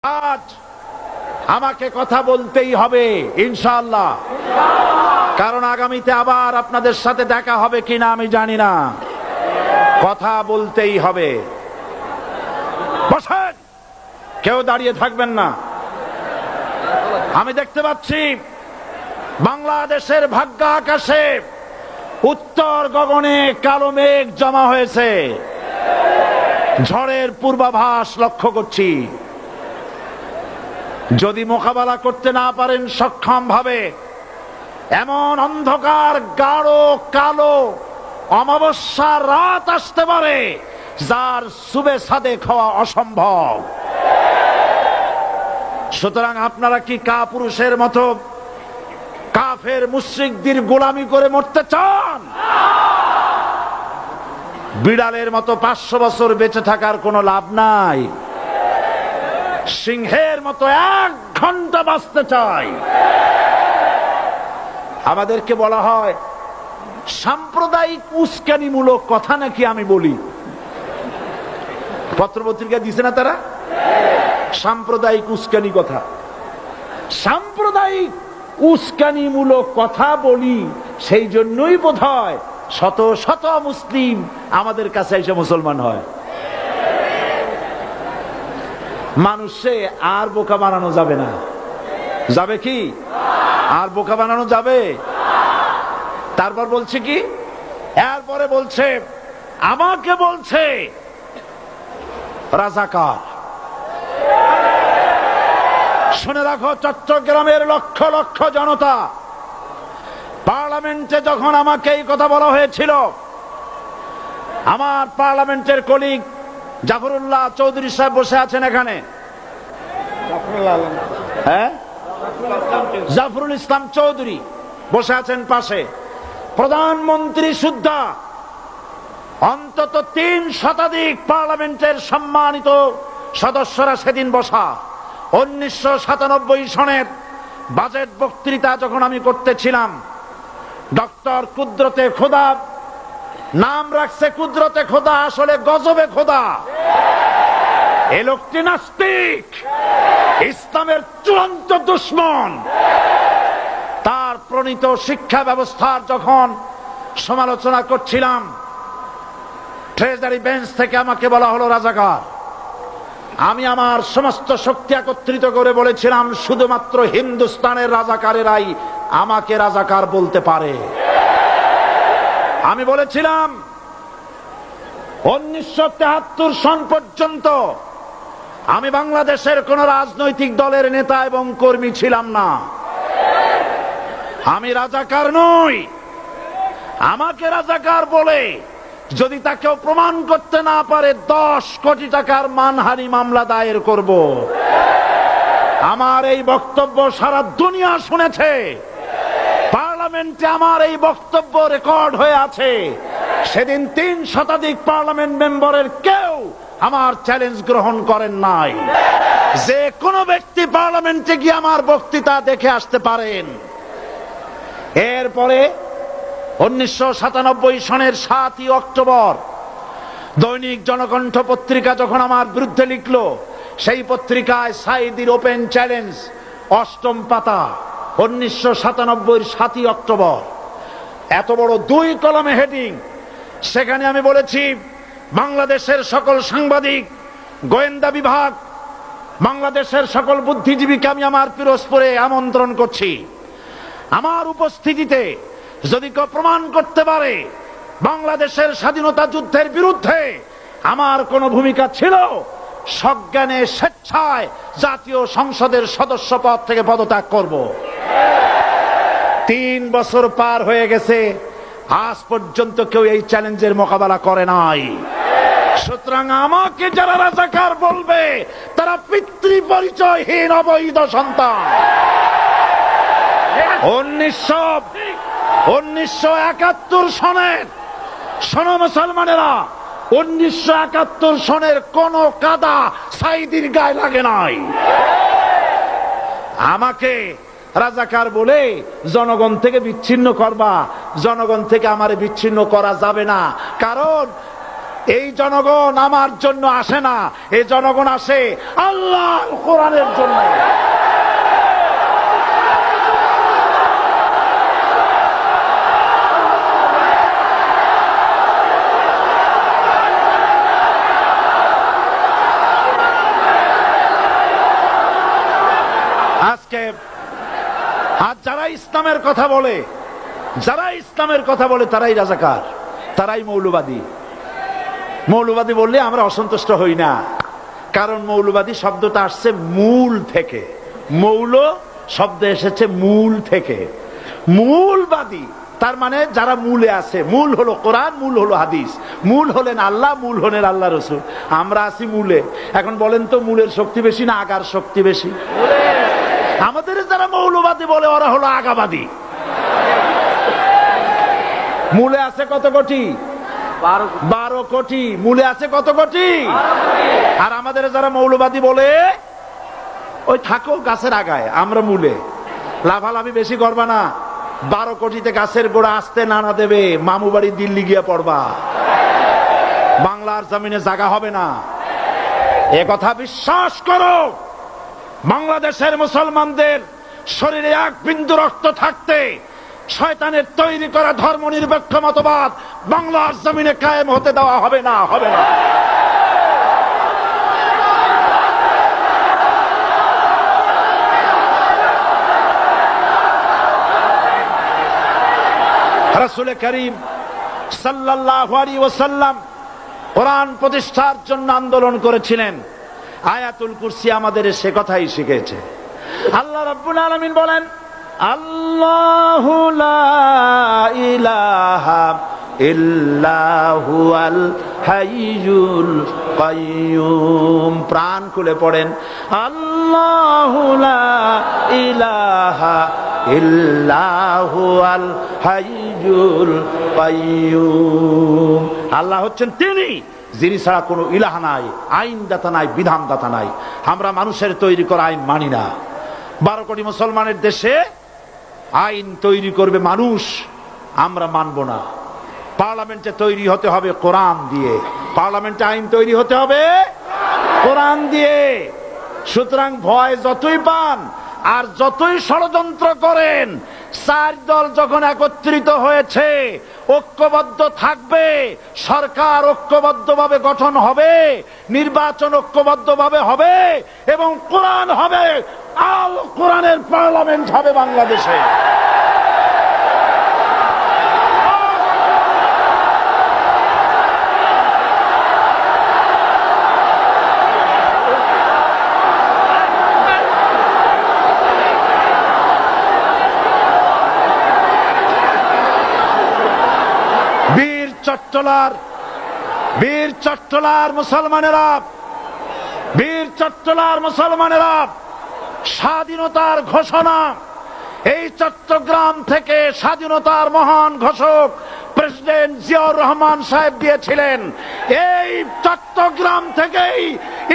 আজ আমাকে কথা বলতেই হবে ইনশাআল্লাহ, কারণ আগামীতে আবার আপনাদের সাথে দেখা হবে কিনা আমি জানি না। কথা বলতেই হবে। বসেন, কেউ দাঁড়িয়ে থাকবেন না। আমি দেখতে পাচ্ছি বাংলাদেশের ভাগ্য আকাশে উত্তর গগনে কালো মেঘ জমা হয়েছে। ঝড়ের পূর্বাভাস লক্ষ্য করছি। যদি মোকাবেলা করতে না পারেন সক্ষম ভাবে, এমন অন্ধকার গাঢ় কালো অমাবস্যার রাত আসতে পারে যার সুবে সাদেক হওয়া অসম্ভব। সুতরাং আপনারা কি কাপুরুষের মতো কাফের মুশরিকদের গোলামি করে মরতে চান? বিড়ালের মতো 500 বছর বেঁচে থাকার কোনো লাভ নাই। সিংহের মতো 1 ঘন্টা বাঁচতে চাই। আমাদেরকে বলা হয় সাম্প্রদায়িক উস্কানিমূলক কথা নাকি আমি বলি। পত্রপত্রিকা দিছে না তারা? সাম্প্রদায়িক উস্কানি কথা, সাম্প্রদায়িক উস্কানিমূলক কথা বলি। সেই জন্যই বোধহয় শত শত মুসলিম আমাদের কাছে এসে মুসলমান হয়। মানুষে আর বোকা বানানো যাবে না। যাবে কি? আর বোকা বানানো যাবে? তারপর বলছে কি? এরপরে বলছে, আমাকে বলছে রাজাকার। শুনে রাখো চট্টগ্রামের লক্ষ লক্ষ জনতা, পার্লামেন্টে যখন আমাকে এই কথা বলা হয়েছিল, আমার পার্লামেন্টের কলিগ জাফরুল্লাহ চৌধুরী সাহেব বসে আছেন এখানে। হ্যাঁ, জাফরুল ইসলাম চৌধুরী বসে আছেন পাশে। প্রধানমন্ত্রী সুদ্ধা, অন্তত 3 শতাধিক পার্লামেন্টের সম্মানিত সদস্যরা সেদিন বসা। 1997 সনের বাজেট বক্তৃতা যখন আমি করতেছিলাম, ডক্টর কুদরতে খোদা, নাম রাখছে কুদরতে খোদা, আসলে গজবে খোদা। এ লোকটি নাস্তিক, ইসলামের চূড়ান্ত দুশমন। তার প্রণীত শিক্ষা ব্যবস্থার যখন সমালোচনা করছিলাম, ট্রেজারি বেঞ্চ থেকে আমাকে বলা হলো রাজাকার। আমি আমার সমস্ত শক্তি একত্রিত করে বলেছিলাম, শুধুমাত্র হিন্দুস্তানের রাজাকারেরাই আমাকে রাজাকার বলতে পারে। আমি বলেছিলাম 1973 সন পর্যন্ত আমি বাংলাদেশের কোন রাজনৈতিক দলের নেতা এবং কর্মী ছিলাম না। আমি রাজাকার নই। আমাকে রাজাকার বলে যদি তাকেও প্রমাণ করতে না পারে, 10 কোটি টাকার মানহানি মামলা দায়ের করব। আমার এই বক্তব্য সারা দুনিয়া শুনেছে। পার্লামেন্টে আমার এই বক্তব্য রেকর্ড হয়ে আছে। সেদিন 3 শতাধিক পার্লামেন্ট মেম্বারের কেউ আমার চ্যালেঞ্জ গ্রহণ করেন নাই। যে কোনো ব্যক্তি পার্লামেন্টে গিয়ে আমার বক্তৃতা দেখে আসতে পারেন। এরপরে 1997 সনের 7 অক্টোবর দৈনিক জনকণ্ঠ পত্রিকা যখন আমার বিরুদ্ধে লিখলো, সেই পত্রিকায় সাইদির ওপেন চ্যালেঞ্জ 8ম পাতা, 1997 7 অক্টোবর, এত বড় 2 কলমে হেডিং। সেখানে আমি বলেছি, বাংলাদেশের সকল সাংবাদিক, গোয়েন্দা বিভাগ, বাংলাদেশের সকল বুদ্ধিজীবীকে আমি আমার পিরোজপুরে আমন্ত্রণ করছি। আমার উপস্থিতিতে যদি কেউ প্রমাণ করতে পারে বাংলাদেশের স্বাধীনতা যুদ্ধের বিরুদ্ধে আমার কোনো ভূমিকা ছিল, সজ্ঞানে স্বেচ্ছায় জাতীয় সংসদের সদস্য পদ থেকে পদত্যাগ করব। 3 বছর পার হয়ে গেছে, আজ পর্যন্ত কেউ এই চ্যালেঞ্জের মোকাবেলা করে নাই। সুতরাং আমাকে যারা রাজাকার বলবে, তারা পিতৃ পরিচয়হীন অবৈধ সন্তান। 1971 সনের, শোনো মুসলমানেরা, 1971 সনের কোন কাদা সাইদির গায়ে লাগে নাই। আমাকে রাজাকার বলে জনগণ থেকে বিচ্ছিন্ন করবা। জনগণ থেকে আমারে বিচ্ছিন্ন করা যাবে না, কারণ এই জনগণ আমার জন্য আসে না, এই জনগণ আসে আল্লাহর কোরআনের জন্য। আজকে আর যারা ইসলামের কথা বলে, তারাই রাজাকার, তারাই মৌলবাদী। মৌলবাদী বললে আমরা অসন্তুষ্ট হই না, কারণ মৌলবাদী শব্দটা আসছে মূল থেকে। মৌল শব্দ এসেছে মূল থেকে। মূলবাদী তার মানে যারা মূলে আছে। মূল হলো কোরআন, মূল হলো হাদিস, মূল হলেন আল্লাহ, মূল হলেন আল্লাহ রসুল। আমরা আছি মূলে। এখন বলেন তো মূলের শক্তি বেশি না আগার শক্তি বেশি? আমাদের যারা মৌলবাদী বলে ওরা হলো আগাবাদী। মূলে আছে কত কোটি? 12 কোটি। মূলে আছে কত কোটি? আর আমাদের যারা মৌলবাদী বলে ওই থাকো গাছের আগায়, আমরা মূলে। লাভালাভি বেশি করবা না, 12 কোটিতে গাছের গোড়া আসতে নানা দেবে, মামু বাড়ি দিল্লি গিয়ে পড়বা, বাংলার জমিনে জায়গা হবে না। এ কথা বিশ্বাস করো। বাংলাদেশের মুসলমানদের শরীরে এক বিন্দু রক্ত থাকতে শয়তানের তৈরি করা ধর্ম নিরপেক্ষ মতবাদ বাংলার জমিনে কায়েম হতে দেওয়া হবে না, হবে না। রাসূল করিম সাল্লাল্লাহু আলাইহি ওয়াসাল্লাম কোরআন প্রতিষ্ঠার জন্য আন্দোলন করেছিলেন। আয়াতুল কুরসি আমাদের সে কথাই শিখেছে। আল্লাহ রাব্বুল আলামিন বলেন, আল্লাহু লা ইলাহা ইল্লা হুয়াল হাইয়ুল কাইয়্যুম। প্রাণ খুলে পড়েন, আল্লাহু লা ইলাহা ইল্লা হুয়াল হাইয়ুল কাইয়্যুম। আল্লাহ হচ্ছেন তিনি, যিনি ছাড়া কোনো ইলাহা নাই, আইনদাতা নাই, বিধানদাতা নাই। আমরা মানুষের তৈরি করা আইন মানি না। 12 কোটি মুসলমানের দেশে আইন তৈরি করবে মানুষ, আমরা মানব না। পার্লামেন্টে তৈরি হতে হবে কোরআন দিয়ে, পার্লামেন্টে আইন তৈরি হতে হবে কোরআন দিয়ে। সুতরাং ভয় যতই পান আর যতই ষড়যন্ত্র করেন, 4 দল যখন একত্রিত হয়েছে, ঐক্যবদ্ধ থাকবে, সরকার ঐক্যবদ্ধভাবে গঠন হবে, নির্বাচন ঐক্যবদ্ধভাবে হবে এবং কোরআন হবে, আল কোরআনের পার্লামেন্ট হবে বাংলাদেশে। বীর চট্টলার মুসলমানেরা স্বাধীনতার ঘোষণা, এই চট্টগ্রাম থেকে স্বাধীনতার মহান ঘোষক প্রেসিডেন্ট জিয়াউর রহমান সাহেব দিয়েছিলেন। এই চট্টগ্রাম থেকেই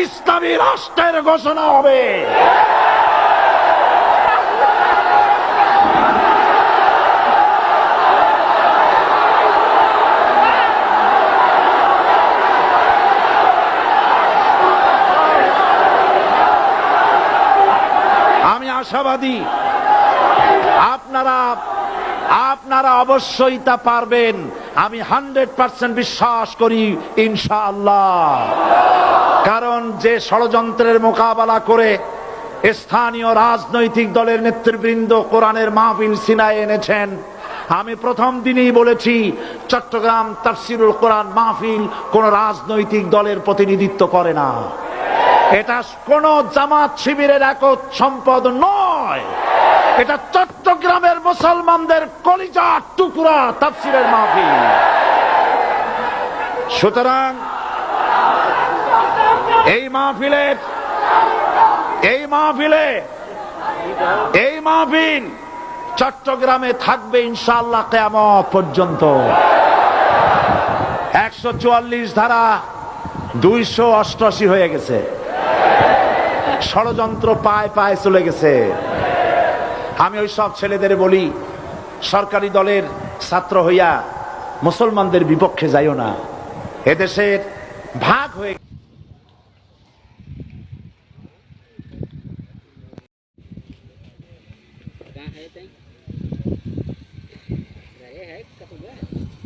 ইসলামী রাষ্ট্রের ঘোষণা হবে। আশাবাদী আপনারা অবশ্যই তা পারবেন। আমি 100% বিশ্বাস করি ইনশাআল্লাহ। কারণ যে ষড়যন্ত্রের মোকাবেলা করে স্থানীয় রাজনৈতিক দলের নেতৃবৃন্দ কোরআনের মাহফিল সিনায় এনেছেন, আমি প্রথম দিনই বলেছি চট্টগ্রাম তাফসিরুল কোরআন মাহফিল কোন রাজনৈতিক দলের প্রতিনিধিত্ব করে না। এটা কোন জামাত শিবিরের একক সম্পদ নয়, এটা চট্টগ্রামের মুসলমানদের কলিজার টুকরা তাফসিরের মাহফিল। সুতরাং এই মাহফিল চট্টগ্রামে থাকবে ইনশাআল্লাহ কিয়ামত পর্যন্ত। 144 ধারা 288 হয়ে গেছে, ষড়যন্ত্র পায় পায় চলে গেছে। আমি ওই সব ছেলেদের বলি, সরকারি দলের ছাত্র হইয়া মুসলমানদের বিপক্ষে যাইও না। এদেশের ভাগ হয়ে Kaya tayo. Kaya, katuloy.